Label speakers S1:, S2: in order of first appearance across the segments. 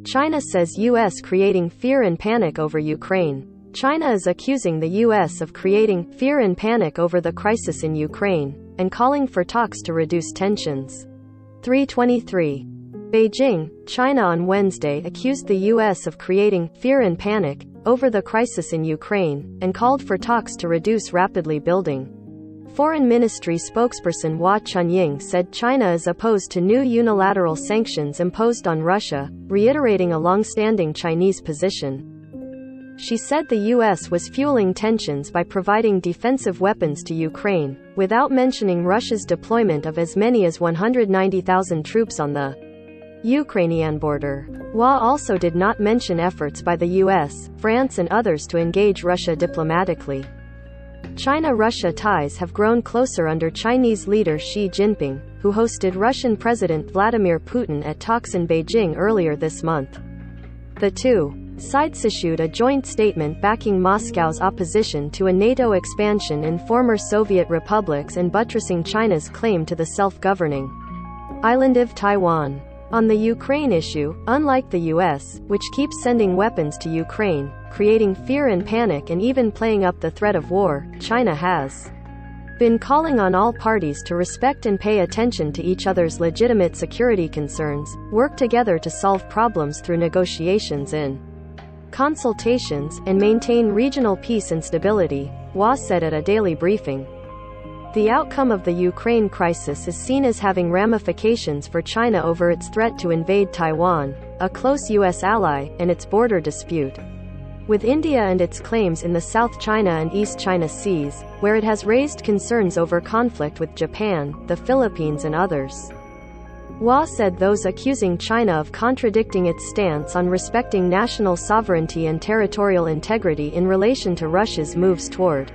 S1: China says U.S. creating fear and panic over Ukraine. China is accusing the U.S. of creating fear and panic over the crisis in Ukraine, and calling for talks to reduce tensions. 323. Beijing, China on Wednesday accused the U.S. of creating fear and panic over the crisis in Ukraine, and called for talks to reduce rapidly building. Foreign Ministry spokesperson Hua Chunying said China is opposed to new unilateral sanctions imposed on Russia, reiterating a long-standing Chinese position. She said the U.S. was fueling tensions by providing defensive weapons to Ukraine, without mentioning Russia's deployment of as many as 190,000 troops on the Ukrainian border. Hua also did not mention efforts by the U.S., France and others to engage Russia diplomatically. China-Russia ties have grown closer under Chinese leader Xi Jinping, who hosted Russian President Vladimir Putin at talks in Beijing earlier this month. The two sides issued a joint statement backing Moscow's opposition to a NATO expansion in former Soviet republics and buttressing China's claim to the self-governing island of Taiwan. On the Ukraine issue, unlike the U.S., which keeps sending weapons to Ukraine, creating fear and panic and even playing up the threat of war, China has been calling on all parties to respect and pay attention to each other's legitimate security concerns, work together to solve problems through negotiations and consultations, and maintain regional peace and stability, Hua said at a daily briefing. The outcome of the Ukraine crisis is seen as having ramifications for China over its threat to invade Taiwan, a close U.S. ally, and its border dispute with India and its claims in the South China and East China Seas, where it has raised concerns over conflict with Japan, the Philippines and others. Hua said those accusing China of contradicting its stance on respecting national sovereignty and territorial integrity in relation to Russia's moves toward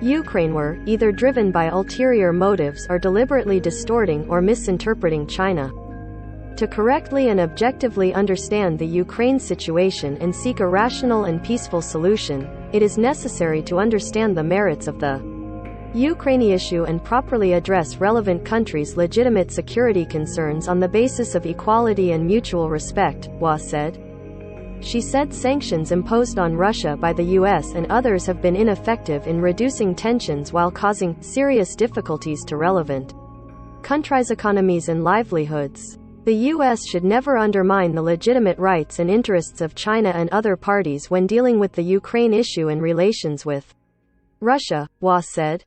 S1: Ukraine were either driven by ulterior motives or deliberately distorting or misinterpreting China. To correctly and objectively understand the Ukraine situation and seek a rational and peaceful solution, it is necessary to understand the merits of the Ukraine issue and properly address relevant countries' legitimate security concerns on the basis of equality and mutual respect, Hua said. She said sanctions imposed on Russia by the U.S. and others have been ineffective in reducing tensions while causing serious difficulties to relevant countries' economies and livelihoods. The U.S. should never undermine the legitimate rights and interests of China and other parties when dealing with the Ukraine issue and relations with Russia, Hua said.